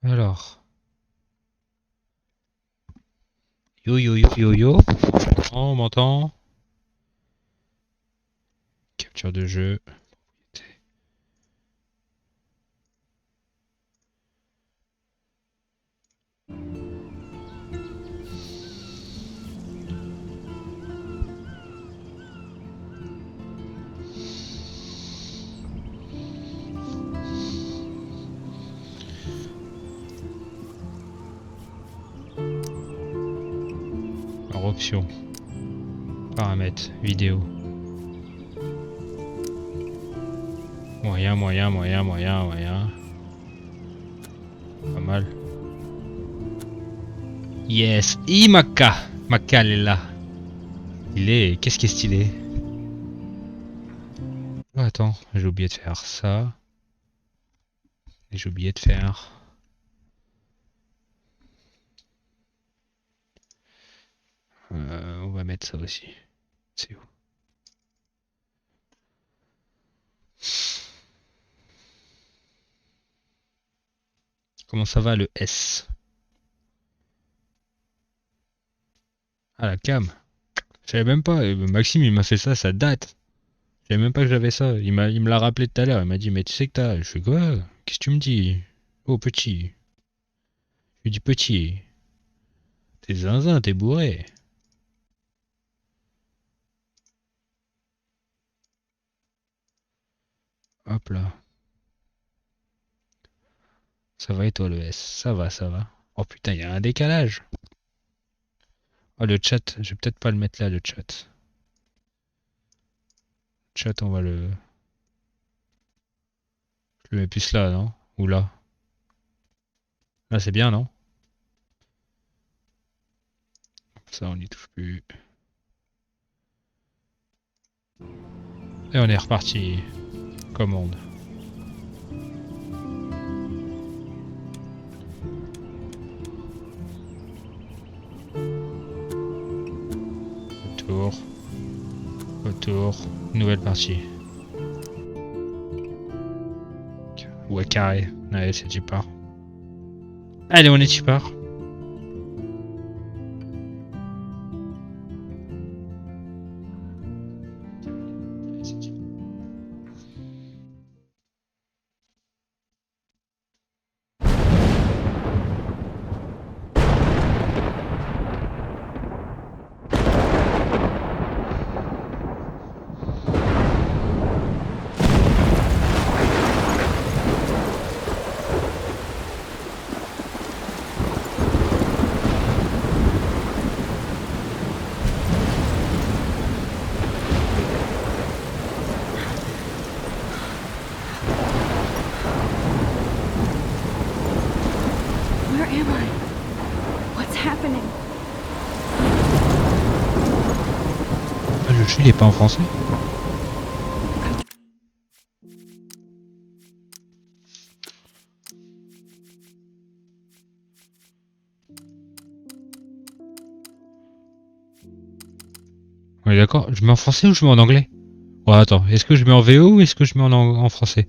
Alors. Yo yo yo yo yo. On m'entend. Capture de jeu. Alors option. Paramètres. Vidéo. Moyen, moyen, moyen, moyen, moyen. Pas mal. Yes. Imaka. Maka elle est là. Il est. Qu'est-ce qui est stylé? Oh, attends, j'ai oublié de faire ça. Et j'ai oublié de faire. On va mettre ça aussi. C'est où? Comment ça va le S? Ah la cam. Je savais même pas. Maxime il m'a fait ça, ça date. Je savais même pas que j'avais ça. Il me l'a rappelé tout à l'heure. Il m'a dit mais tu sais que t'as. Je fais quoi? Qu'est-ce que tu me dis? Oh petit. Je lui dis petit. T'es zinzin, t'es bourré. Hop là. Ça va et toi le S? Ça va, ça va. Oh putain, il y a un décalage. Oh le chat, je vais peut-être pas le mettre là le chat. Chat, on va le. Je le mets plus là, non? Ou là? Là c'est bien, non? Ça on n'y touche plus. Et on est reparti. Commande. Retour. Retour. Nouvelle partie. Ouais, carré. Allez, c'est tu pars. Allez, on est tu pars. Le jeu il est pas en français? On est d'accord? Je mets en français ou je mets en anglais? Ouais, attends, est-ce que je mets en VO ou est-ce que je mets en français?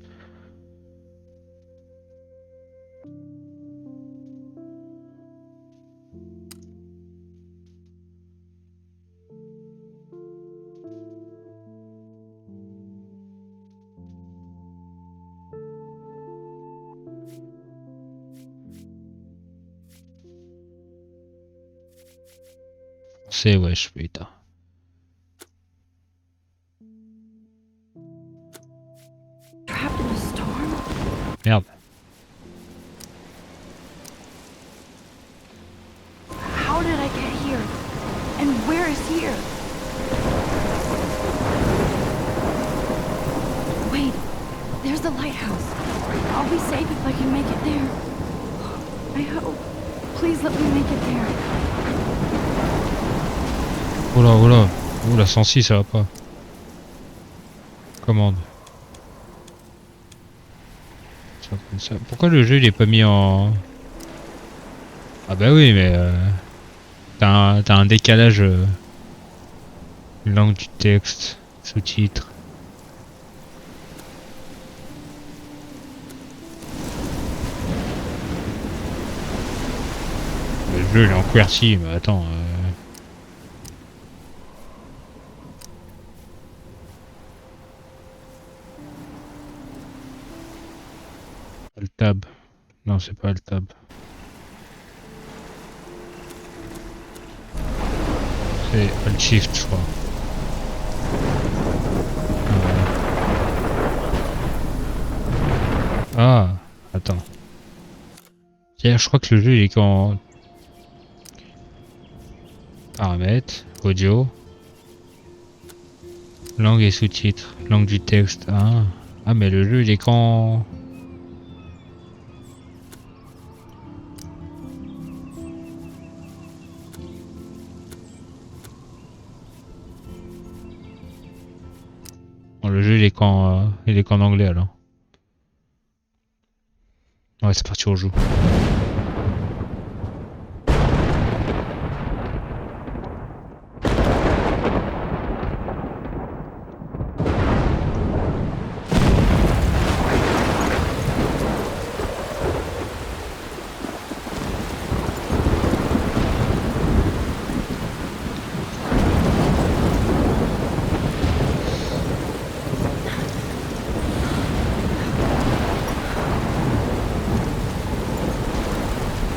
Français, ouais, je peux putain. Merde. How did I get here? And where is here? Wait, there's the lighthouse. I'll be safe if I can make it there. I hope. Please let me make it there. Oula, oula. Oula, 106, ça va pas. Commande. Ça. Pourquoi le jeu il est pas mis en... Ah bah oui, mais... T'as un décalage... langue du texte, sous-titres. Le jeu il est en QWERTY, mais attends. Le tab. Non, c'est pas le tab. C'est Alt Shift, je crois. Ah, attends. Tiens, je crois que le jeu il est qu'en paramètres, audio, langue et sous-titres, langue du texte. Ah. Ah, mais le jeu il est qu'en... Bon, le jeu il est qu'en anglais alors. Ouais, c'est parti, on joue.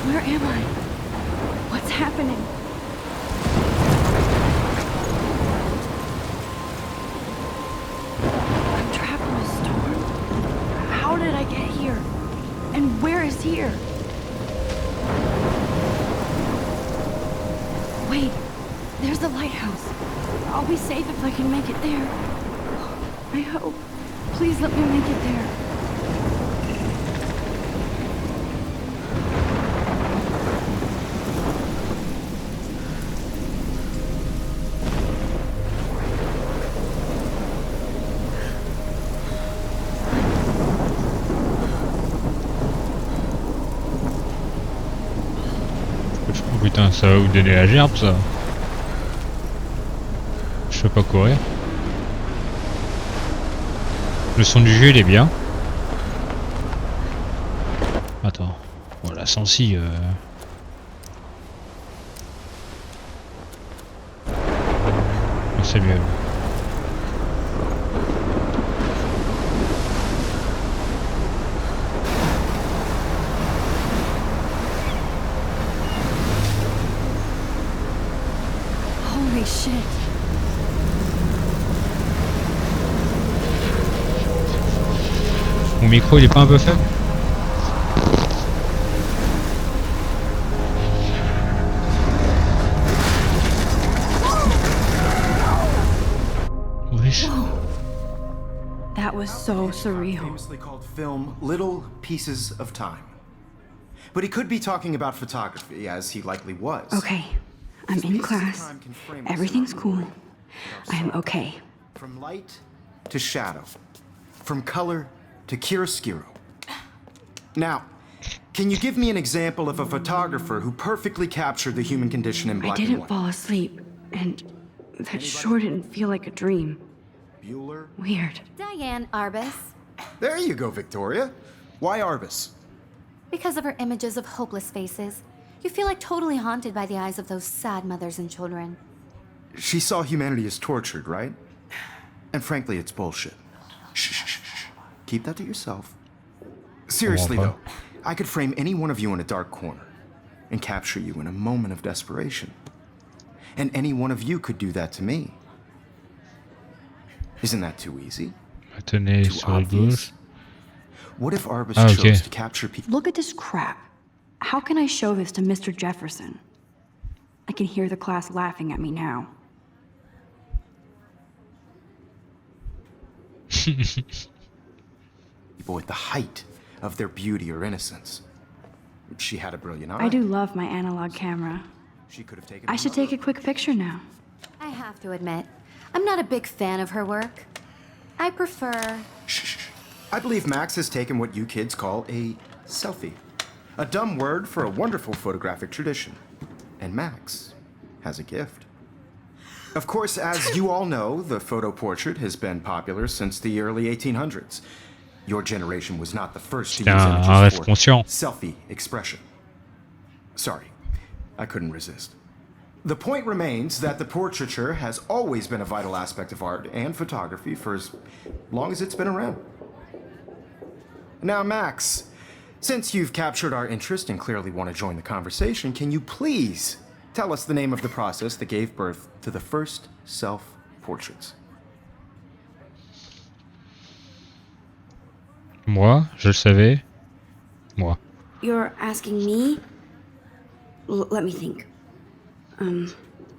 Where am I? What's happening? I'm trapped in a storm. How did I get here? And where is here? Wait, there's the lighthouse. I'll be safe if I can make it there. I hope. Please let me make it there. Oh putain, ça va vous donner la gerbe ça. Je sais pas courir. Le son du jeu il est bien. Attends. Bon la sensi oh, c'est mieux. Holy shit. Mon micro il est pas un peu faible? Wesh. That was so surreal. Famously called film Little Pieces of Time. But he could be talking about photography, as he likely was. Okay, I'm in class. Everything's cool. I'm okay. From light to shadow. From color to chiaroscuro. Now, can you give me an example of a photographer who perfectly captured the human condition in I black and didn't white? fall asleep, and that sure didn't feel like a dream. Bueller? Weird. Diane Arbus, There you go, Victoria. Why Arbus? because of her images of hopeless faces, you feel like totally haunted by the eyes of those sad mothers and children. She saw humanity as tortured, right? And frankly, it's bullshit. Shh, shh, shh, shh. Keep that to yourself. Seriously, though, I could frame any one of you in a dark corner and capture you in a moment of desperation. And any one of you could do that to me. Isn't that too easy? Tenez Too sur la obvious? gauche. What if Arbus Ah, okay. chose to capture people? Look at this crap. How can I show this to Mr. Jefferson? I can hear the class laughing at me now. People at the height of their beauty or innocence. She had a brilliant eye. I do love my analog camera. She could have taken. I should take a quick picture now. I have to admit, I'm not a big fan of her work. I prefer... Shh, shh, shh. I believe Max has taken what you kids call a selfie. A dumb word for a wonderful photographic tradition. And Max has a gift. Of course, as you all know, the photo portrait has been popular since the early 1800s. Your generation was not the first to use Tiens, un images rêve for conscient. selfie expression. Sorry. I couldn't resist. The point remains that the portraiture has always been a vital aspect of art and photography for as long as it's been around. Now, Max, since you've captured our interest and clearly want to join the conversation, can you please tell us the name of the process that gave birth to the first self-portraits? Moi, je le savais. Moi. You're asking me? Let me think.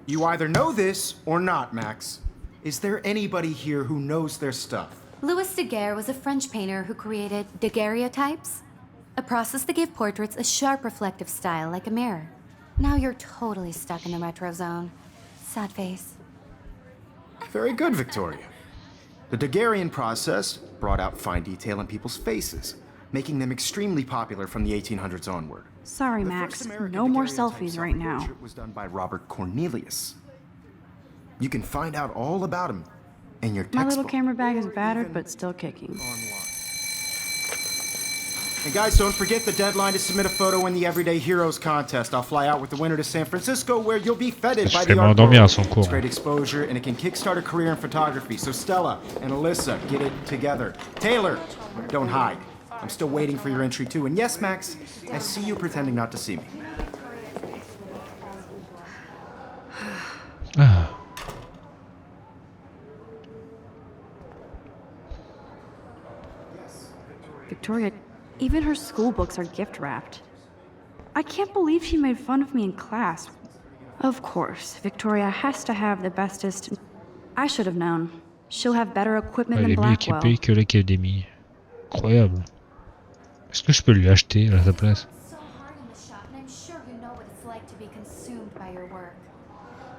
You either know this or not, Max. Is there anybody here who knows their stuff? Louis Daguerre was a French painter who created daguerreotypes, a process that gave portraits a sharp reflective style like a mirror. Now you're totally stuck in the retro zone. Sad face. Very good, Victoria. The Daguerrean process brought out fine detail in people's faces, making them extremely popular from the 1800s onward. Sorry, The Max. first American No more daguerreotype selfies right now. self-portrait was done by Robert Cornelius. You can find out all about him in your My textbook. little camera bag is or battered, even but still kicking. online. And guys, don't forget the deadline to submit a photo in the Everyday Heroes contest. I'll fly out with the winner to San Francisco, where you'll be feted Je by vais the art m'endormir à world. son It's cours. great exposure, and it can kickstart a career in photography. So Stella and Alyssa, get it together. Taylor, don't hide. I'm still waiting for your entry too. And yes, Max, I see you pretending not to see me. Ah. Victoria, even her school books are gift wrapped. I can't believe she made fun of me in class. Of course, Victoria has to have the bestest. I should have known. She'll have better equipment Elle than est mieux Blackwell. équipée que l'académie. Incroyable. Est-ce que je peux lui acheter à sa place? So hard in the shop, and I'm sure you know what it's like to be consumed by your work.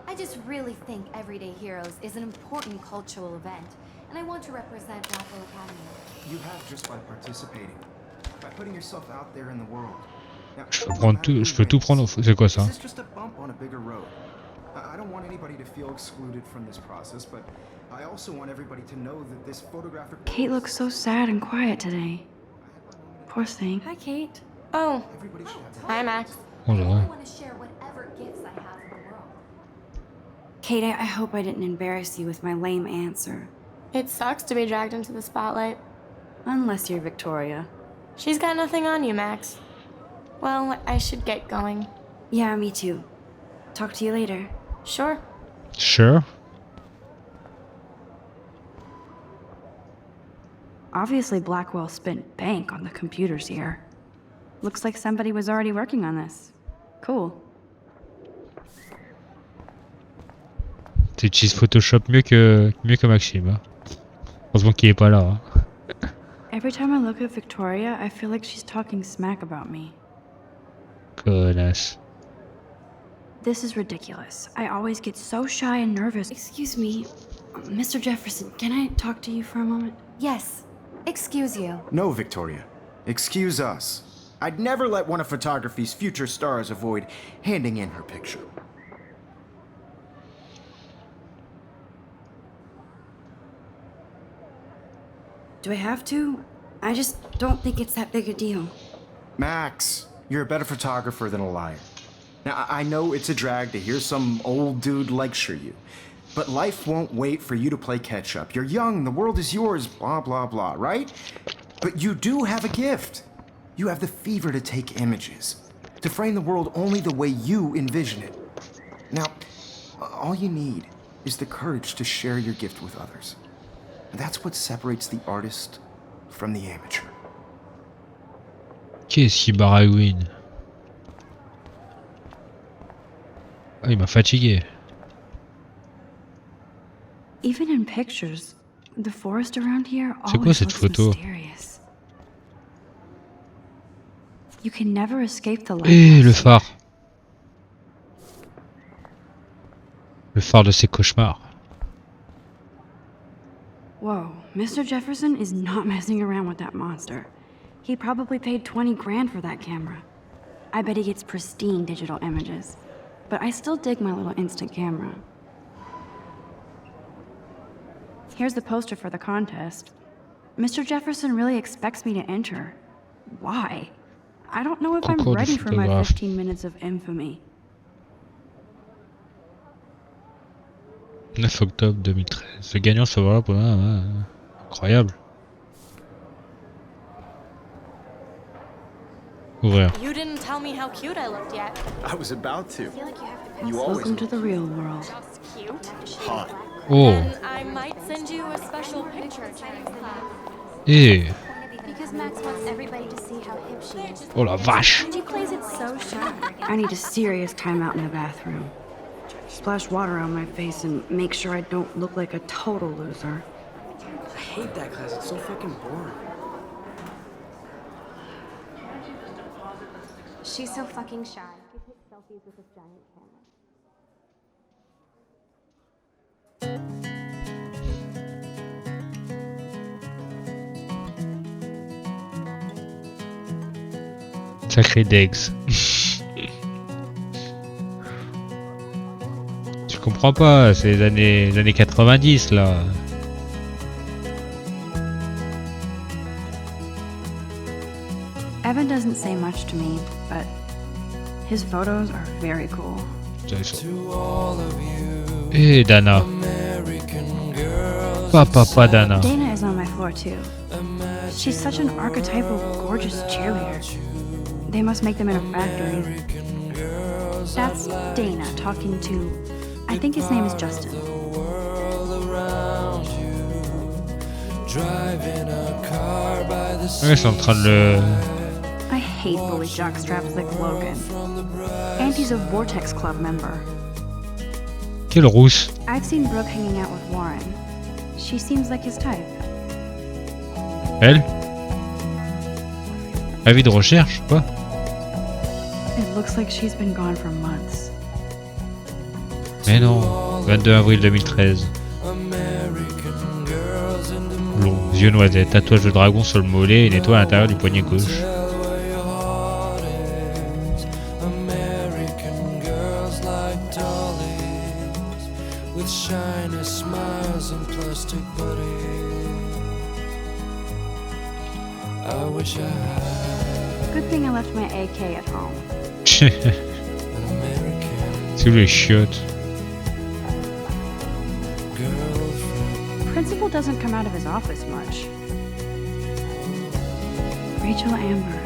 I just really think Everyday Heroes is an important cultural event, and I want to represent Blackwell Academy. You have just by participating, by putting yourself out there in the world. Now, Je peux prendre tout, je peux tout prendre. C'est quoi ça? This is just a bump on a bigger road. I don't want anybody to feel excluded from this process, but I also want everybody to know that this photographic. Kate looks so sad and quiet today. Poor thing. Hi, Kate. Oh, Everybody should have. hi, Max. Oh I là only là. want to share whatever gifts I have in the world. Kate, I hope I didn't embarrass you with my lame answer. It sucks to be dragged into the spotlight. Unless you're Victoria. She's got nothing on you, Max. Well, I should get going. Yeah, me too. Talk to you later. Sure. Sure. Obviously, Blackwell spent bank on the computers here. Looks like somebody was already working on this. Cool. Tu utilises Photoshop mieux que Maxime. Hein. Heureusement qu'il est pas là. Hein. Every time I look at Victoria, I feel like she's talking smack about me. Connasse. This is ridiculous. I always get so shy and nervous. Excuse me, Mr. Jefferson, can I talk to you for a moment? Yes, excuse you. No, Victoria. Excuse us. I'd never let one of photography's future stars avoid handing in her picture. Do I have to? I just don't think it's that big a deal. Max, you're a better photographer than a liar. Now, I know it's a drag to hear some old dude lecture you, but life won't wait for you to play catch up. You're young, the world is yours, blah, blah, blah, right? But you do have a gift. You have the fever to take images, to frame the world only the way you envision it. Now, all you need is the courage to share your gift with others. And that's what separates the artist from the amateur. Qu'est-ce qui baragouine? Ah, il m'a fatigué. Even in pictures, the forest around here C'est quoi always cette looks photo? mysterious. You can never escape the Eh, le lighthouse. phare. Le phare de ses cauchemars. Whoa, Mr. Jefferson is not messing around with that monster. He probably paid 20 grand for that camera. I bet he gets pristine digital images. But I still dig my little instant camera. Here's the poster for the contest. Mr. Jefferson really expects me to enter. Why? I don't know if I'm Concours du ready for my photographe. 15 minutes of infamy. 9 octobre 2013. Le gagnant sera pour incroyable. Ouvrir. You didn't tell me how cute I looked yet. I was about to. You always Welcome to the real world. Just cute. hot. Oh. And I might send you a special picture. Eh. Because Max wants everybody to see how hip she is. Oh la vache. She plays it so shy. I need a serious timeout in the bathroom. Splash water on my face and make sure I don't look like a total loser. I hate that class. It's so fucking boring. She's so fucking shy. She takes selfies with this giant camera. Sacré Dex. Je comprends pas, c'est les années 90 là. Evan doesn't say much to me, but his photos are very cool. Eh Dana. Pas Dana. Dana is on my floor too. She's such an archetypal, gorgeous cheerleader. They must make them in a factory. That's Dana talking to, I think his name is Justin. Ouais, c'est en train de le... I hate bully jockstraps like Logan. And he's a Vortex Club member. Quelle rousse. I've seen Brooke hanging out with Warren. She seems like his type. Elle? Avis de recherche, quoi? It looks like she's been gone for months. Mais non. 22 avril 2013. Blond, yeux noisettes, tatouage de dragon sur le mollet et une étoile à l'intérieur du poignet gauche. Good thing I left my AK at home. C'est où les chiottes? Principal doesn't come out of his office much. Rachel Amber.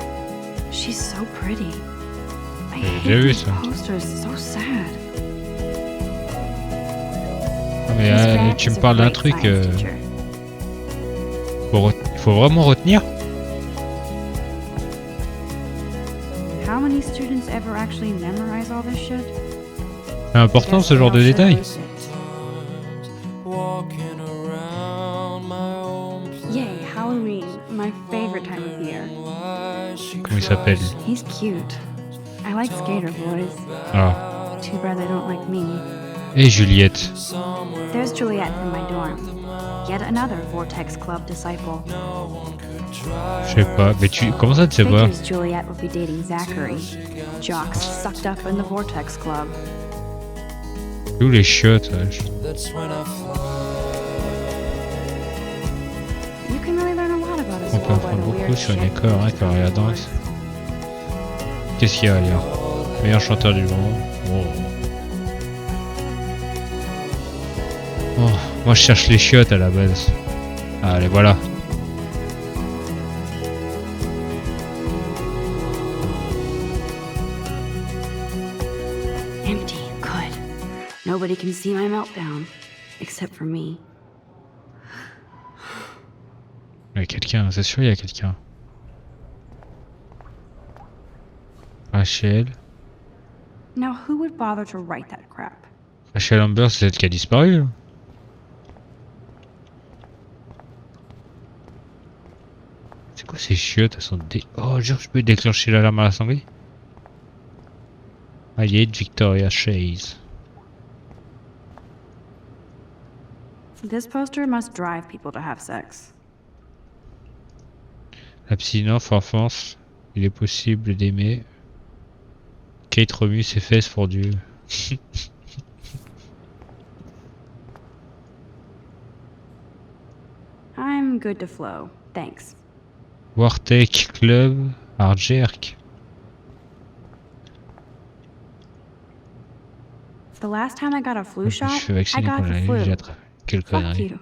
She's so pretty. I J'ai hate vu these ça. posters, so sad. Ah, mais Miss Grant tu is me a parles d'un great truc. science teacher. Il faut vraiment retenir? How many students ever actually memorize all this shit? C'est important ce genre de Guess détails. Yay, Halloween, my favorite time of year. Comment il s'appelle? He's cute. I like skater boys. Ah. Too bad they don't like me. Et Juliette. There's Juliet in my dorm. Yet another Vortex Club disciple. Je sais pas. Mais comment ça tu sais pas? Figures Juliet would be dating Zachary. Jocks sucked up in the Vortex Club. C'est où les chiottes? Wesh. You can really learn a lot about a On peut school by apprendre the beaucoup weird sur une shit école, hein, quand on regarde dans. Qu'est-ce qu'il y a à lire? Meilleur chanteur du monde. Oh. Oh, moi je cherche les chiottes à la base. Ah, les voilà. Empty, good. Nobody can see my meltdown, except for me. Il y a quelqu'un, c'est sûr il y a quelqu'un. Rachel. Now who would bother to write that crap? Rachel Amber, c'est celle qui a disparu. Là. C'est quoi ces chiottes? Elles sont dé... Oh, jure, je peux déclencher l'alarme à l'incendie? Allied Victoria Chase. This poster must drive people to have sex. Abstinence, enfance, il est possible d'aimer. Kate remue ses fesses pour Dieu. I'm good to flow, thanks. Wartech Club, Artjerk. The last time I got a flu Je shot, suis I vacciné got contre the la flu. j'ai attrapé. Quelle Fuck connerie. you.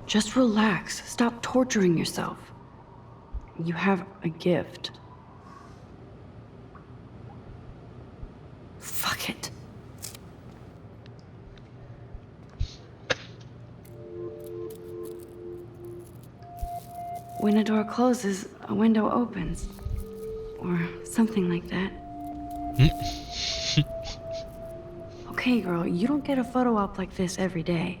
Just relax. Stop torturing yourself. You have a gift. Fuck it. When a door closes, a window opens. Or something like that. Okay, girl, you don't get a photo op like this every day.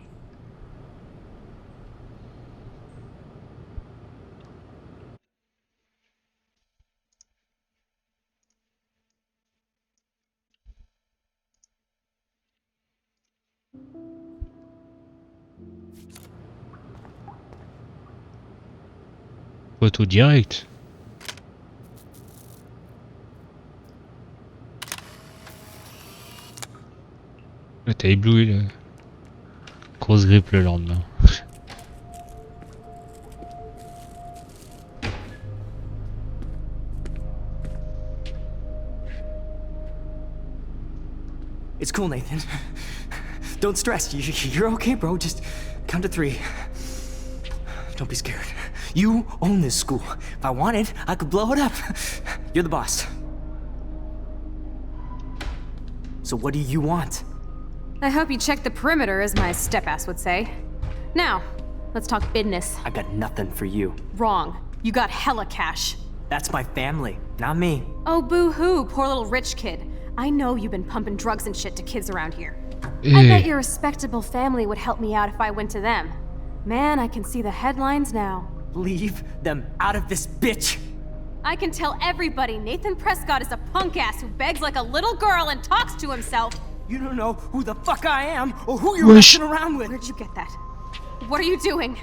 Photo direct. Là, t'as ébloui le... Grosse grippe le lendemain. It's cool, Nathan. Don't stress. You're okay, bro. Just count to 3. Don't be scared. You own this school. If I wanted, I could blow it up. You're the boss. So what do you want? I hope you checked the perimeter, as my step-ass would say. Now, let's talk business. I got nothing for you. Wrong. You got hella cash. That's my family, not me. Oh, boo-hoo, poor little rich kid. I know you've been pumping drugs and shit to kids around here. I bet Eh, your respectable family would help me out if I went to them. Man, I can see the headlines now. Leave them out of this bitch. I can tell everybody Nathan Prescott is a punk ass who begs like a little girl and talks to himself. You don't know who the fuck I am or who you're Wesh. messing around with. Where'd you get that? What are you doing?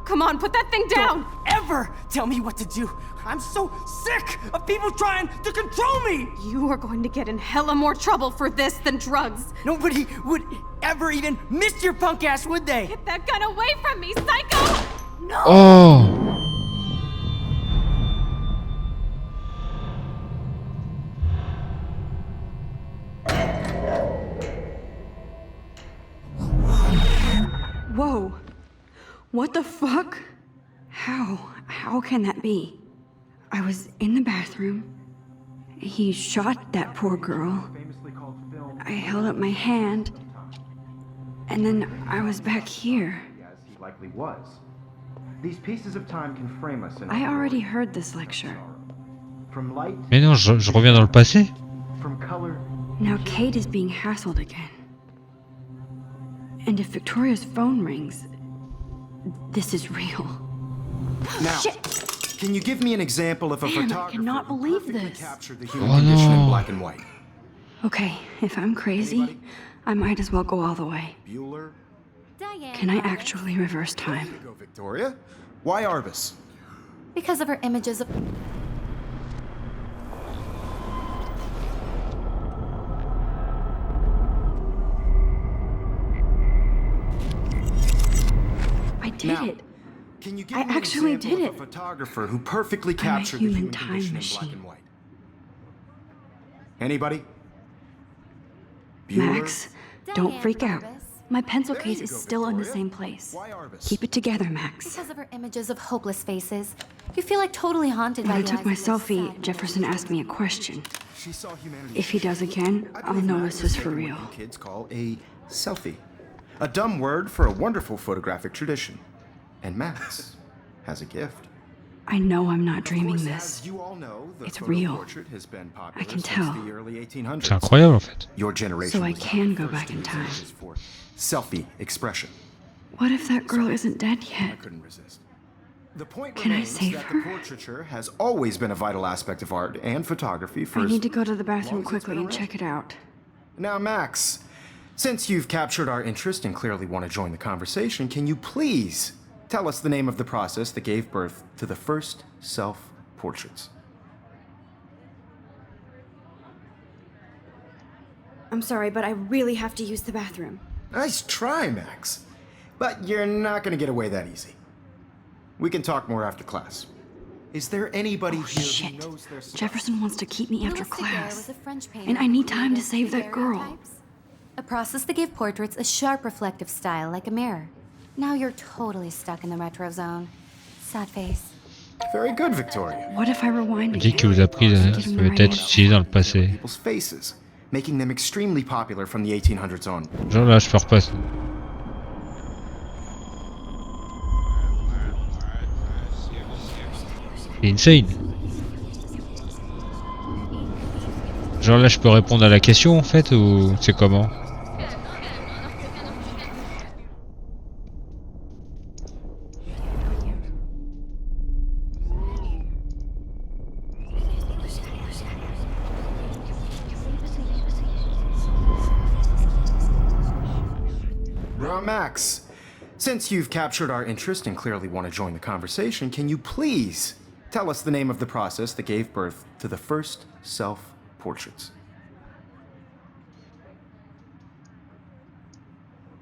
Come on, put that thing down! Don't ever tell me what to do. I'm so sick of people trying to control me. You are going to get in hella more trouble for this than drugs. Nobody would ever even miss your punk ass, would they? Get that gun away from me, psycho! No! Oh! Whoa. What the fuck? How can that be? I was in the bathroom. He shot that poor girl. I held up my hand. And then I was back here. As he likely was. These pieces of time can frame us in I already heard this lecture. from light, Mais non, je reviens dans le passé. from color. Now Kate is being hassled again. And if Victoria's phone rings, this is real. Now, can you give me an example of a Damn, I photographer cannot who believe perfectly this. captured the human Oh, condition in no. black and white? Okay, if I'm crazy, I might as well go all the way. Bueller? Diane. Can I nodded. actually reverse time? There you go, Victoria. Why Arbus? Because of her images of... I did Now, it. Can you give I me an actually example did of it. a photographer who perfectly I'm a captured the human human time condition in black machine. and white? Anybody? Bueller? Max, don't Diane freak out. Arbus. My pencil There case you is go, still in the Victoria. same place. Why Arbus? Keep it together, Max. Because of her images of hopeless faces. You feel like totally haunted When by I the took eyes my of those selfie, sad Jefferson men. asked me a question. She saw humanity. If he does again, I I'll believe know Max this has is for taken real. what you kids call a selfie. A dumb word for a wonderful photographic tradition. And Max has a gift. I know I'm not dreaming Of course, this. as you all know, the It's photo real. portrait has been popular I can since tell. the early 1800s. C'est incroyable en fait. Your generation So I was can the go first back to in use time. images for selfie expression. What if that girl isn't dead I yet? couldn't resist. The point Can I remains save that her? the portraiture has always been a vital aspect of art and photography for I as need to go to the bathroom long as it's quickly been and around. check it out. Now, Max, since you've captured our interest and clearly want to join the conversation, can you please tell us the name of the process that gave birth to the first self-portraits? I'm sorry, but I really have to use the bathroom. Nice try, Max. But you're not gonna get away that easy. We can talk more after class. Is there anybody here Shit. who knows their stuff? Jefferson wants to keep me after Louis Daguerre class. was a French painter And I need who time to created save that girl. daguerreotypes, a process that gave portraits a sharp reflective style like a mirror. Now you're totally stuck in the retro zone. Sad face. Very good, Victoria. What if I rewind Il dit it? qu'il vous a pris peut-être utilisé dans le passé. People's faces, making them extremely popular from the 1800s on. Genre là, je peux repasser. C'est insane. Genre là, je peux répondre à la question en fait, ou c'est comment? Max, since you've captured our interest and clearly want to join the conversation, can you please tell us the name of the process that gave birth to the first self-portraits?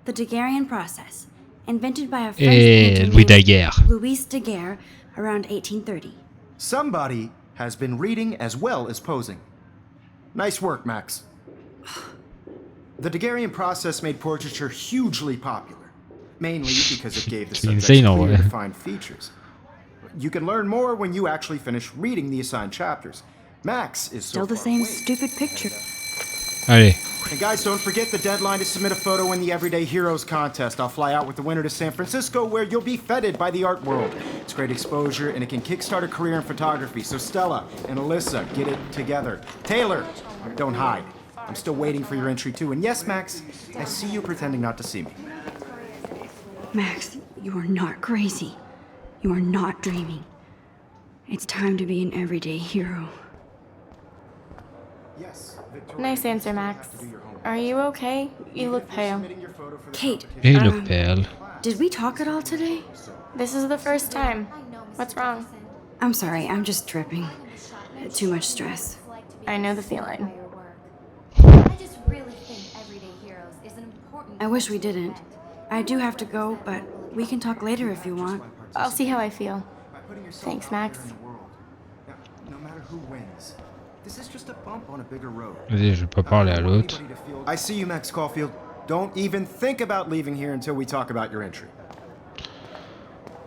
The Daguerrean process, invented by a French Et painter Louis named Daguerre. Louis Daguerre around 1830. Somebody has been reading as well as posing. Nice work, Max. The Daguerrean process made portraiture hugely popular, mainly because it gave the subject insane, en clear vrai. defined features. You can learn more when you actually finish reading the assigned chapters. Max is Still so the far same away. stupid picture. Allez. And guys, don't forget the deadline to submit a photo in the Everyday Heroes contest. I'll fly out with the winner to San Francisco, where you'll be feted by the art world. It's great exposure, and it can kickstart a career in photography. So Stella and Alyssa, get it together. Taylor, don't hide. I'm still waiting for your entry too. And yes, Max, I see you pretending not to see me. Max, you are not crazy. You are not dreaming. It's time to be an everyday hero. Yes. Nice answer, Max. Are you okay? You look pale. Kate, Et le perle. did we talk at all today? This is the first time. What's wrong? I'm sorry, I'm just tripping. Too much stress. I know the feeling. I just really think Everyday Heroes is an important. I wish we didn't. I do have to go, but we can talk later if you want. I'll see how I feel. Thanks, Max. No matter who wins, this is just a bump on a bigger road. Vas-y, je vais pas parler à l'autre. I see you, Max Caulfield. Don't even think about leaving here until we talk about your entry.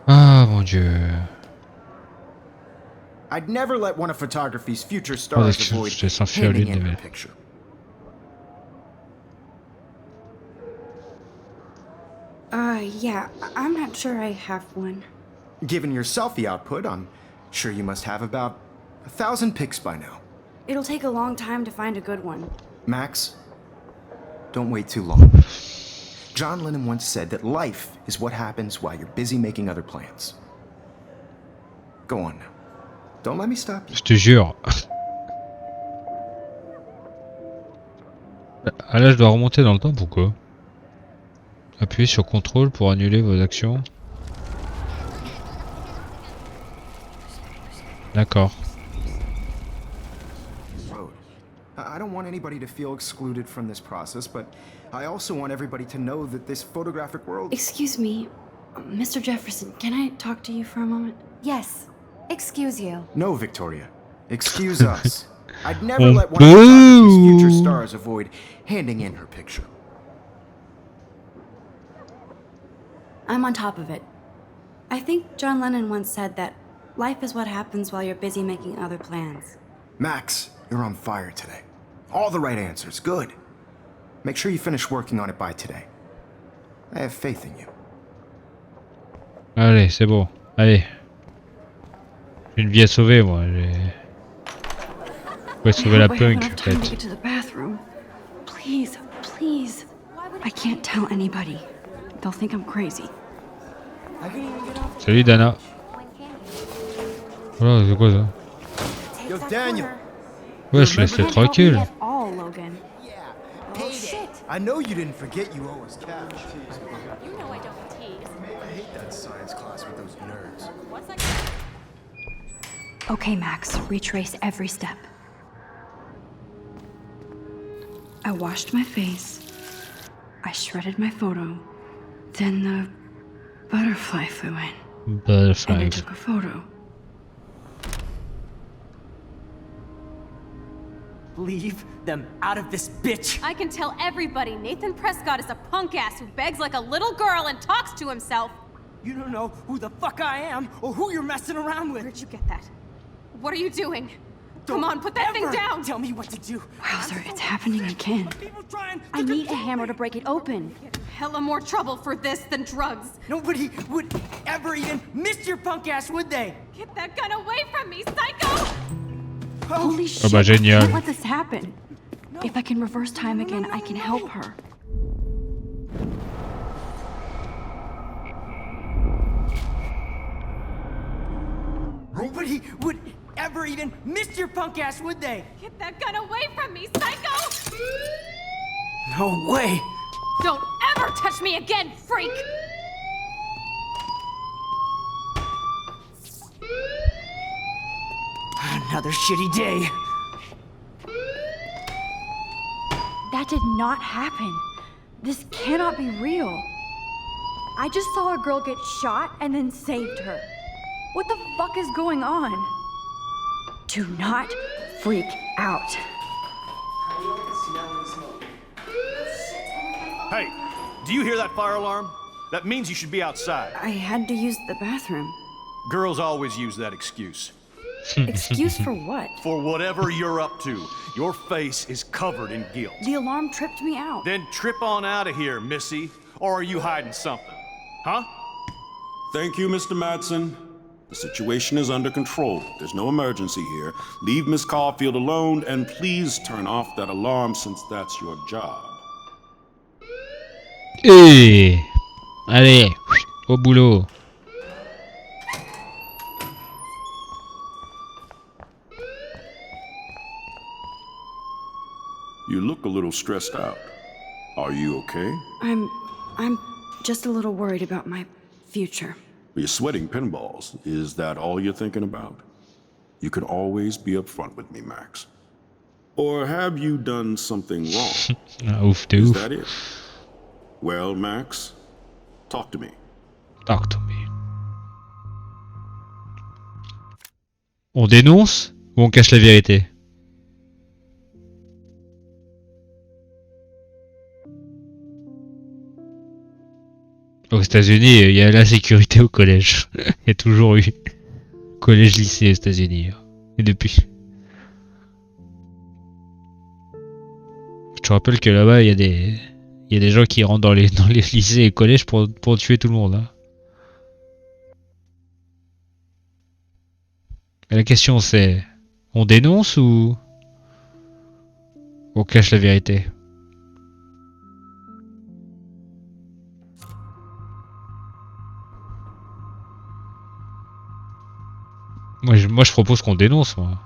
Ah mon dieu. I'd never let one of photography's future Oh, stars je avoid te sens fier handing l'une in des her mêmes. picture. Yeah, I'm not sure I have one. Given your selfie output, I'm sure you must have about 1,000 pics by now. It'll take a long time to find a good one. Max, don't wait too long. John Lennon once said that life is what happens while you're busy making other plans. Go on now. Don't let me stop you. Je te jure. Ah là, je dois remonter dans le temps, pourquoi? Appuyez sur CTRL pour annuler vos actions. D'accord. Road. I don't want anybody to feel excluded from this process, but I also want everybody to know that this photographic world... Excuse me, Mr. Jefferson, can I talk to you for a moment? Yes. Excuse you. No, Victoria. Excuse us. I'd never On let one of photography's future peut. stars avoid handing in her picture. I'm on top of it. I think John Lennon once said that life is what happens while you're busy making other plans. Max, you're on fire today. All the right answers. Good. Make sure you finish working on it by today. I have faith in you. Allez, c'est bon. Allez. J'ai une vie à sauver, moi. Je vais sauver la I hope I have punk, enough en time to fait. get to the bathroom. Please, please. I can't tell anybody. They'll think I'm crazy. Salut, Dana. Voilà, c'est quoi ça? Yo, Daniel. Wesh, laisse-le tranquille. At all, Logan. Oh, shit. I know you didn't forget you owe us cash. You know I don't tease. I hate that science class with those nerds. What's that? Okay, Max, retrace every step. I washed my face. I shredded my photo. Then the butterfly flew in. And I Butterfly. took a photo. Leave them out of this bitch! I can tell everybody Nathan Prescott is a punk ass who begs like a little girl and talks to himself. You don't know who the fuck I am or who you're messing around with! Where'd you get that? What are you doing? Come on, put that thing down! Tell me what to do! Wowzer, it's happening again. I need a hammer to break it open. Get in hella more trouble for this than drugs. Nobody would ever even miss your punk ass, would they? Get that gun away from me, psycho! Holy shit, Oh bah I génial. can't let this happen. If I can reverse time again, I can help her. Nobody would ever even miss your punk ass, would they? Get that gun away from me, psycho! No way! Don't ever touch me again, freak! Another shitty day. That did not happen. This cannot be real. I just saw a girl get shot and then saved her. What the fuck is going on? Do not freak out. Hey, do you hear that fire alarm? That means you should be outside. I had to use the bathroom. Girls always use that excuse. Excuse for what? For whatever you're up to, your face is covered in guilt. The alarm tripped me out. Then trip on out of here, missy. Or are you hiding something? Huh? Thank you, Mr. Madsen. The situation is under control. There's no emergency here. Leave Miss Caulfield alone, and please turn off that alarm since that's your job. Et allez, au boulot. You look a little stressed out. Are you okay? I'm just a little worried about my future. You're sweating pinballs. Is that all you're thinking about? You can always be upfront with me, Max. Or have you done something wrong? Ah, ouf de Is ouf. that it? Well, Max, talk to me. Talk to me. On dénonce ou on cache la vérité? Aux États-Unis, il y a la sécurité au collège. Il y a toujours eu collège-lycée aux États-Unis. Et depuis. Je te rappelle que là-bas, il y a des gens qui rentrent dans les lycées et collèges pour tuer tout le monde. Hein. Et la question c'est, on dénonce ou on cache la vérité? Moi je propose qu'on dénonce, moi.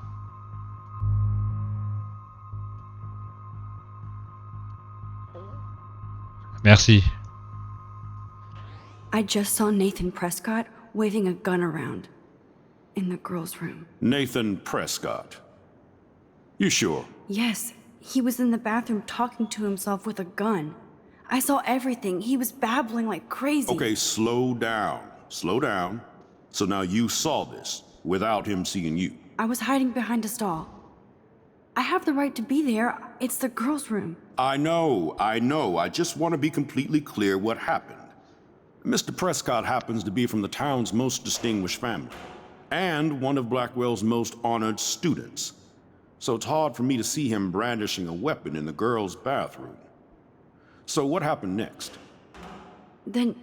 Merci. I just saw Nathan Prescott waving a gun around in the girls' room. Nathan Prescott. You sure? Yes, he was in the bathroom talking to himself with a gun. I saw everything. He was babbling like crazy. Okay, slow down. Slow down. So now you saw this without him seeing you. I was hiding behind a stall. I have the right to be there. It's the girls' room. I know. I just want to be completely clear what happened. Mr. Prescott happens to be from the town's most distinguished family, and one of Blackwell's most honored students. So it's hard for me to see him brandishing a weapon in the girls' bathroom. So what happened next? Then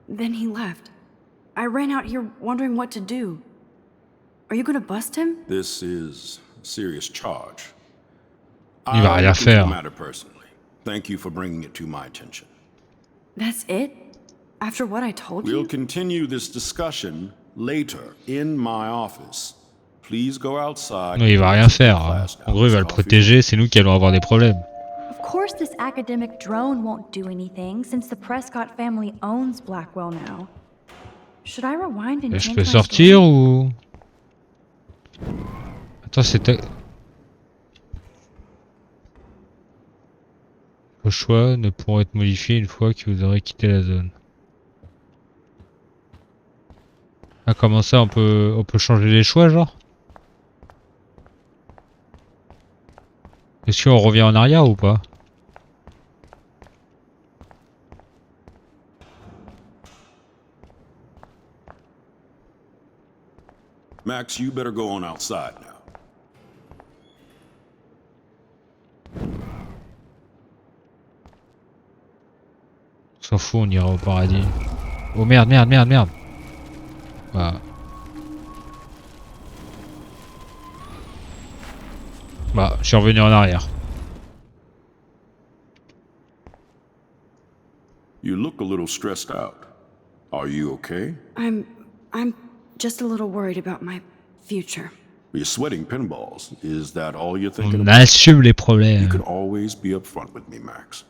he left. I ran out here wondering what to do. Are you gonna bust him? This is a serious charge. Il va rien I'll look into the faire. matter personally. Thank you for bringing it to my attention. That's it? After what I told We'll you? continue this discussion later in my office. Please go outside. Non, il va rien faire. Hein. En gros, il va le protéger, c'est nous qui allons avoir des problèmes. Of course, this academic drone won't do anything since the Prescott family owns Blackwell now. Should I rewind and Et je change peux my sortir story? ou... Attends, c'était... Vos choix ne pourront être modifiés une fois que vous aurez quitté la zone. Ah, comment ça, on peut changer les choix, genre? Est-ce qu'on revient en arrière ou pas? Max, you better go on outside now. On s'en fout, on ira au paradis. Oh merde, merde, merde, merde. Voilà. Bah, je suis revenu en arrière. You look a little stressed out. Are you okay? I'm just a little worried about my future. You're sweating pinballs. Is that all you're thinking On about? assume les You problèmes. can always be upfront with me, Max.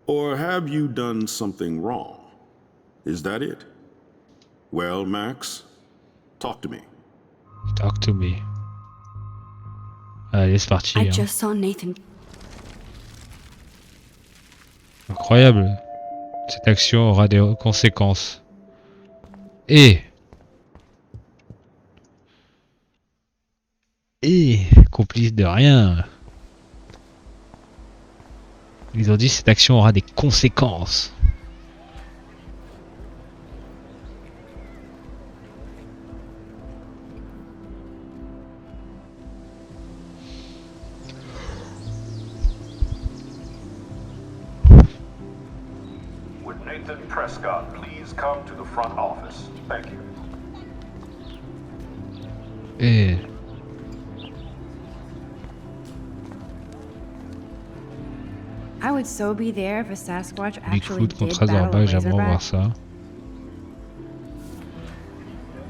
Or have you done something wrong? Is that it? Well, Max, talk to me. Talk to me. Allez, c'est parti. I Hein. just saw Nathan. Incroyable. Cette action aura des conséquences. Et complice de rien. Ils ont dit cette action aura des conséquences. Would Nathan Prescott please come to the front office? Thank you. Et I would so be there if a Sasquatch actually Bigfoot did contre battle a Razorback, j'aimerais voir razorback. ça.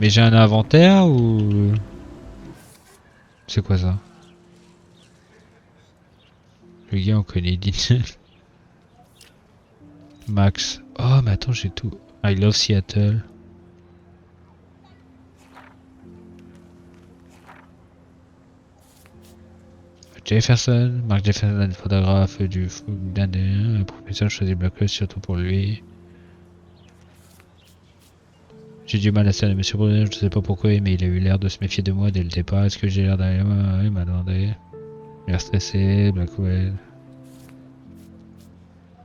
Mais j'ai un inventaire ou... C'est quoi ça? Le gars on connaît Dean. Max. Oh mais attends j'ai tout. I love Seattle. Jefferson, Mark Jefferson, photographe du d'un professeur choisit Blackwell surtout pour lui. J'ai du mal à ça, monsieur Brunet, je sais pas pourquoi, mais il a eu l'air de se méfier de moi dès le départ. Est-ce que j'ai l'air d'aller... Il m'a demandé. L'air stressé, Blackwell.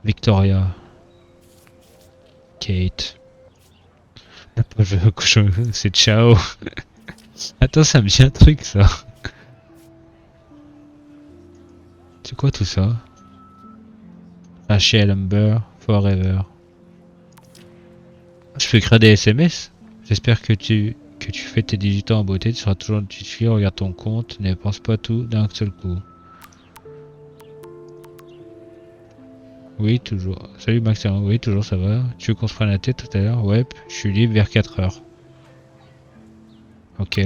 Victoria. Kate. C'est ciao. Attends, ça me dit un truc ça. C'est quoi tout ça? Rachel Amber, Forever. Je peux écrire des SMS? J'espère que tu fais tes 18 ans en beauté, tu seras toujours une petite fille, regarde ton compte, ne pense pas tout d'un seul coup. Oui, toujours. Salut Max, oui, toujours ça va. Tu veux qu'on se prenne la tête tout à l'heure? Ouais, je suis libre vers 4h. Ok.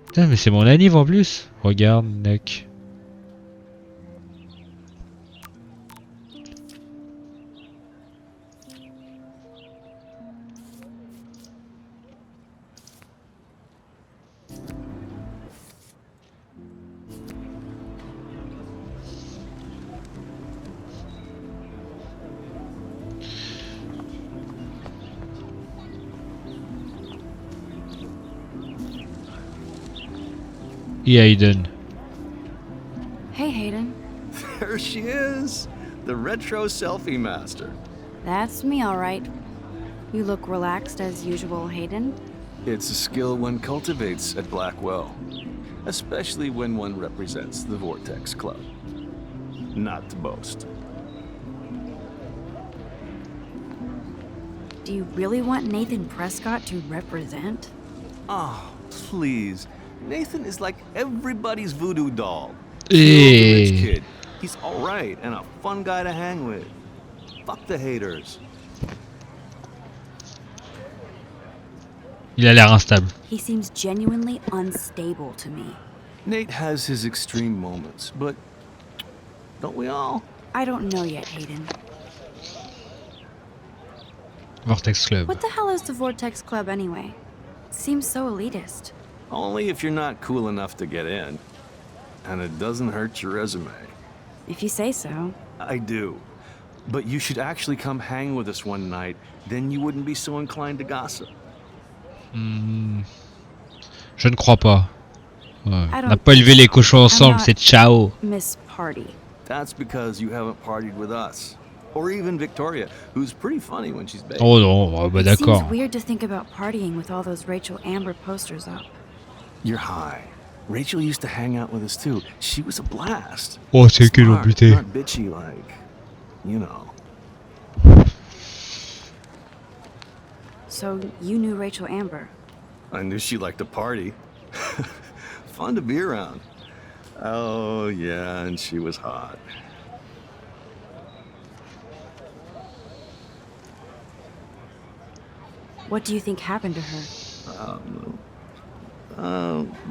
Putain, mais c'est mon anniv en plus. Regarde, mec. Hayden. Hey, Hayden. There she is, the retro selfie master. That's me, all right. You look relaxed as usual, Hayden. It's a skill one cultivates at Blackwell, especially when one represents the Vortex Club. Not to boast. Do you really want Nathan Prescott to represent? Oh, please. Nathan is like everybody's voodoo doll. Hey. Rich kid. He's alright and a fun guy to hang with. Fuck the haters. Il a l'air instable. He seems genuinely unstable to me. Nate has his extreme moments, but don't we all? I don't know yet, Hayden. Vortex Club. What the hell is the Vortex Club anyway? Seems so elitist. Only if you're not cool enough to get in. And it doesn't hurt your resume. If you say so. I do. But you should actually come hang with us one night, then you wouldn't be so inclined to gossip. Je ne crois pas. Ouais. On n'a pas élevé les cochons ensemble, c'est ciao. Miss Party. That's because you haven't partied with us. Or even Victoria, who's pretty funny when she's baked. Oh non, bah d'accord. It seems weird to think about partying with all those Rachel Amber posters up. You're high. Rachel used to hang out with us too. She was a blast. Oh, c'est qu'ils l'ont buté. Not bitchy like, you know. So you knew Rachel Amber? I knew she liked to party. Fun to be around. Oh yeah, and she was hot. What do you think happened to her?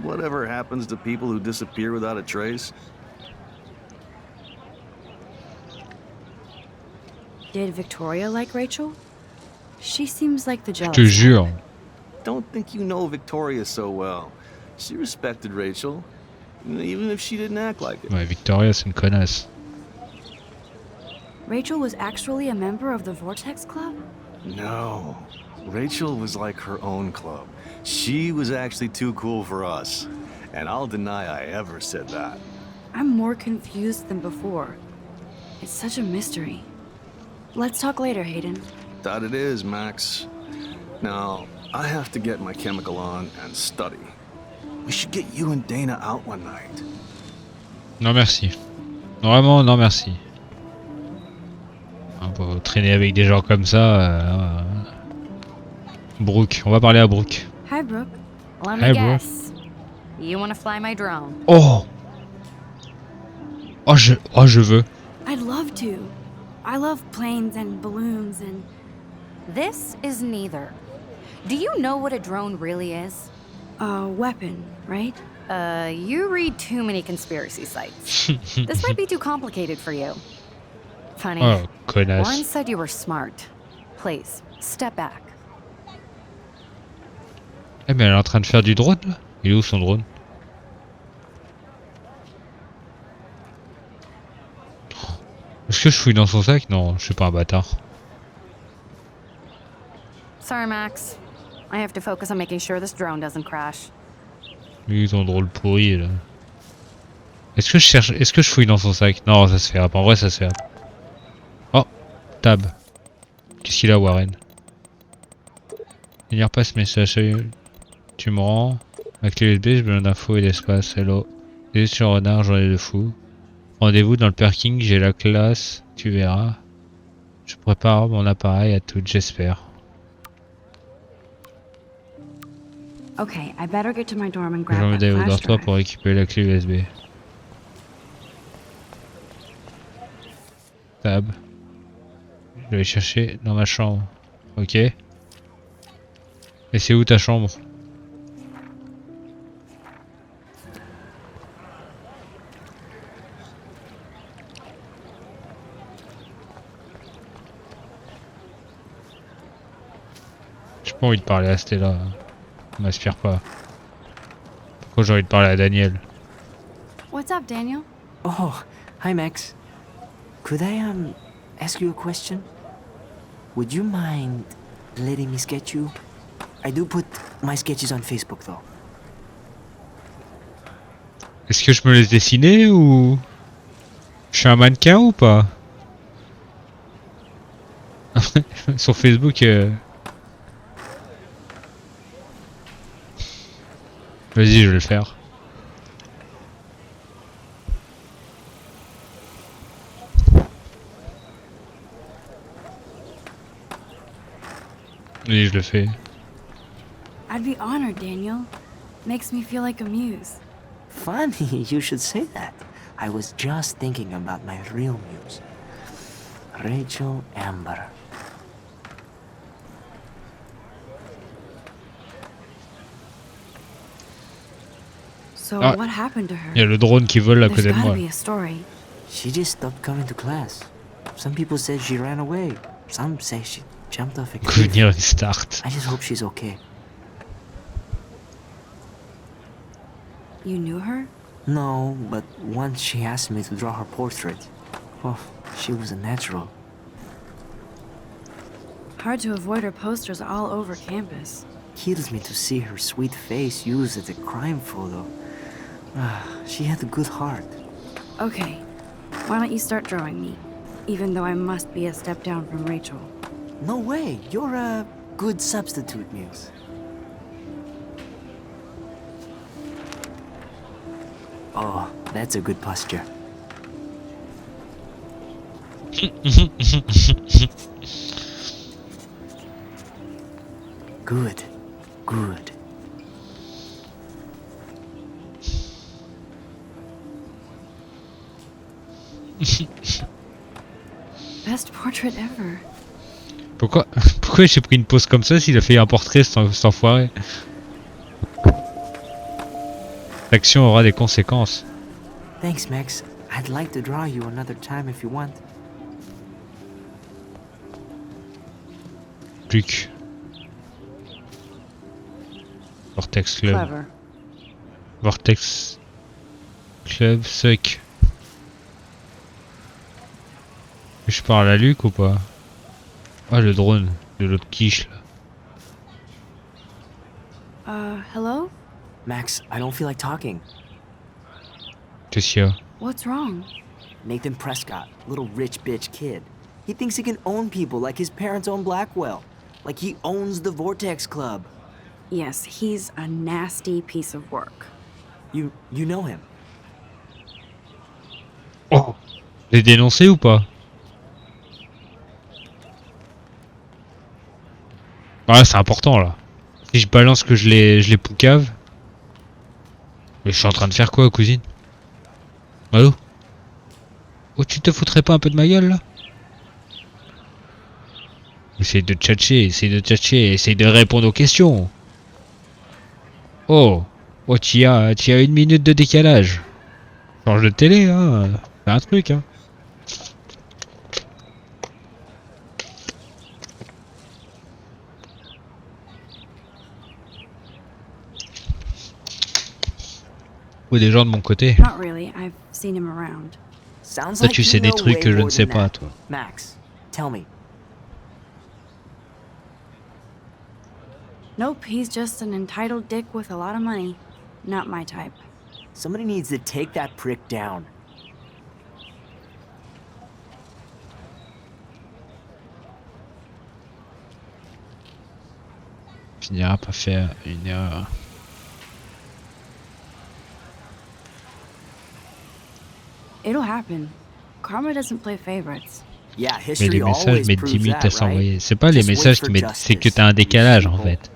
Whatever happens to people who disappear without a trace. Did Victoria like Rachel? She seems like the jealous Je te jure. Don't think you know Victoria so well. She respected Rachel, even if she didn't act like it. Ouais, Victoria, c'est une connasse. Rachel was actually a member of the Vortex Club? No. Rachel was like her own club. She was actually too cool for us. And I'll deny I ever said that. I'm more confused than before. It's such a mystery. Let's talk later, Hayden. That it is, Max. Now, I have to get my chemical on and study. We should get you and Dana out one night. Non merci. Vraiment, non merci. Pour traîner avec des gens comme ça... Brooke, on va parler à Brooke. Hi, Brooke. Let me guess. You want to fly my drone? Oh! Oh, je veux. I'd love to. I love planes and balloons and... This is neither. Do you know what a drone really is? A weapon, right? You read too many conspiracy sites. This might be too complicated for you. Funny. Oh, connasse. Warren said you were smart. Please, step back. Eh mais elle est en train de faire du drone là. Il est où son drone? Est-ce que je fouille dans son sac? Non, je suis pas un bâtard. Sorry, Max. I have to focus on making sure this drone doesn't crash. Lui, son drôle pourri là. Est-ce que je cherche... Est-ce que je fouille dans son sac? Non, ça se fait. En vrai, ça se fait. Oh, tab. Qu'est-ce qu'il a, Warren? Il repasse message. Tu me rends. Ma clé USB, j'ai besoin d'infos et d'espace. Hello. Désolé sur renard, j'en ai de fou. Rendez-vous dans le parking, j'ai la classe. Tu verras. Je prépare mon appareil à tout, j'espère. Okay, I better get to my dorm and grab J'en that d'aller au flash dortoir drive. pour récupérer la clé USB. Tab. Je vais aller chercher dans ma chambre. Ok. Et c'est où ta chambre? J'ai pas envie de parler à Stella. On m'aspire pas. Pourquoi j'ai envie de parler à Daniel? What's up, Daniel? Oh, hi Max. Could I ask you a question? Would you mind letting me sketch you? I do put my sketches on Facebook though. Est-ce que je me laisse dessiner ou... Je suis un mannequin ou pas? Sur Facebook... Vas-y, je vais le faire. Oui, je le fais. I'd be honored, Daniel. Makes me feel like a muse. Funny, you should say that. I was just thinking about my real muse. Rachel Amber. So Ah, what happened to her? il y a le drone qui vole à côté There's de gotta moi. be a story. She just stopped coming to class. Some people said she ran away. Some say she jumped off a cliff. Revenir une start. I just hope she's okay. You knew her? No, but once she asked me to draw her portrait. Oh, she was a natural. Hard to avoid her posters all over campus. Kills me to see her sweet face used as a crime photo. She had a good heart. Okay, why don't you start drawing me? Even though I must be a step down from Rachel. No way, you're a good substitute, Muse. Oh, that's a good posture. Good, good. Best portrait ever. Pourquoi j'ai pris une pose comme ça s'il a fait un portrait cet enfoiré? L'action aura des conséquences. Thanks, Max. I'd like to draw you another time if you want. Plus que... Vortex Club. Clever. Vortex Club suck. Je parle à Luc ou pas? Ah, le drone de l'autre quiche là. Hello? Max, I don't feel like talking. Qu'est-ce qu'il y a? What's wrong? Nathan Prescott, little rich bitch kid. He thinks he can own people like his parents own Blackwell. Like he owns the Vortex Club. Yes, he's a nasty piece of work. You know him? Oh! Les dénoncer ou pas? Ah, c'est important là. Si je balance que je les poucave. Mais je suis en train de faire quoi, cousine? Allô? Oh, tu te foutrais pas un peu de ma gueule là? Essaye de tchatcher, essaye de répondre aux questions. Oh! Oh, tu as 1 minute de décalage. Change de télé, hein. C'est un truc, hein. Ou des gens de mon côté. Not really. I've seen him around. Sounds Toi, like tu sais you des know trucs way que je ne more sais than pas, that. toi. Max, tell me. Nope, he's just an entitled dick with a lot of money. Not my type. Somebody needs to take that prick down. Finira par faire une erreur. It'll happen. Karma doesn't play favorites. Yeah, Mais history les messages always mettent 10 proves minutes à that, s'envoyer. right? C'est pas les Just wait messages for qui mettent, c'est que justice, t'as un décalage en people. fait.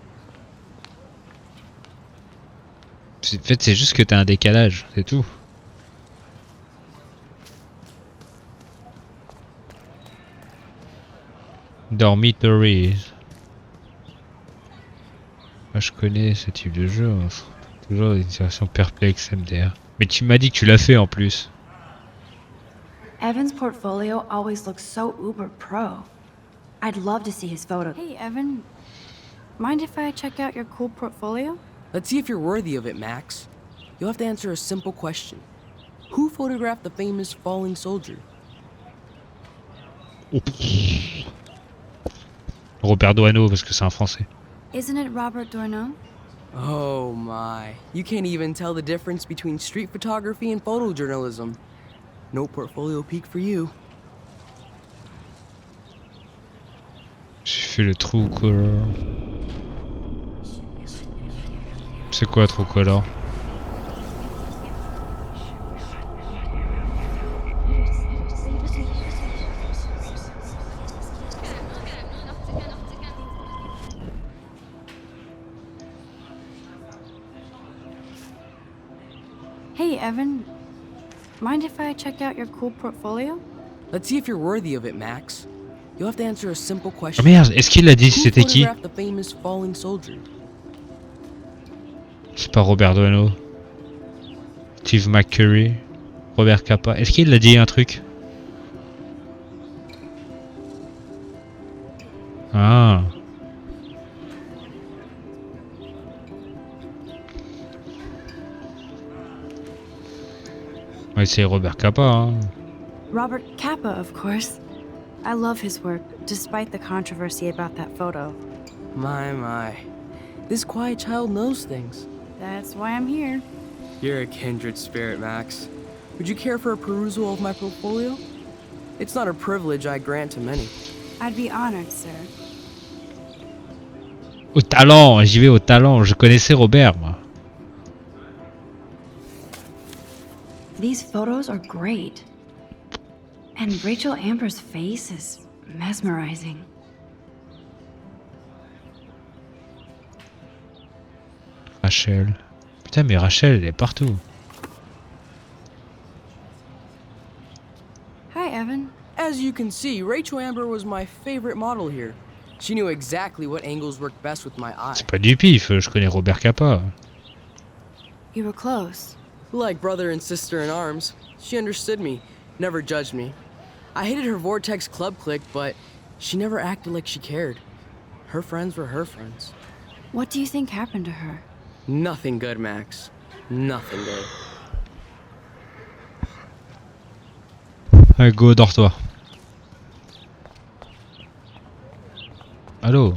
En fait, c'est juste que t'as un décalage, c'est tout. Dormitories. Moi je connais ce type de jeu. Hein. Toujours des situations perplexes MDR. Mais tu m'as dit que tu l'as fait en plus. Evan's portfolio always looks so uber pro. I'd love to see his photo. Hey, Evan. Mind if I check out your cool portfolio? Let's see if you're worthy of it, Max. You'll have to answer a simple question. Who photographed the famous falling soldier? Robert Doisneau, parce que c'est un français. Isn't it Robert Doisneau? Oh my. You can't even tell the difference between street photography and photojournalism. No portfolio peak for you. J'ai fait le true color. C'est quoi true color? Hey, Evan. Mind if I check out your cool portfolio? Let's see if you're worthy of it, Max. You'll have to answer a simple Oh question. merde, est-ce qu'il a dit Who c'était qui? photographed the famous falling soldier? C'est pas Robert Doisneau. Steve McCurry. Robert Capa. Est-ce qu'il a dit un truc? Ah. Ouais, c'est Robert Capa, hein. Robert Capa, of course. I love his work, despite the controversy about that photo. My. This quiet child knows things. That's why I'm here. You're a kindred spirit, Max. Would you care for a perusal of my portfolio? It's not a privilege I grant to many. I'd be honored, sir. Au talent, j'y vais au talent. Je connaissais Robert, moi. These photos are great. And Rachel Amber's face is mesmerizing. Rachel. Putain, mais Rachel, elle est partout. Hi, Evan. As you can see, Rachel Amber was my favorite model here. She knew exactly what angles worked best with my eye. C'est pas du pif, je connais Robert Capa. You were close. Like brother and sister in arms. She understood me, never judged me. I hated her Vortex Club clique, but she never acted like she cared. Her friends were her friends. What do you think happened to her? Nothing good, Max. Nothing good. Allez, go, dors-toi. Allô?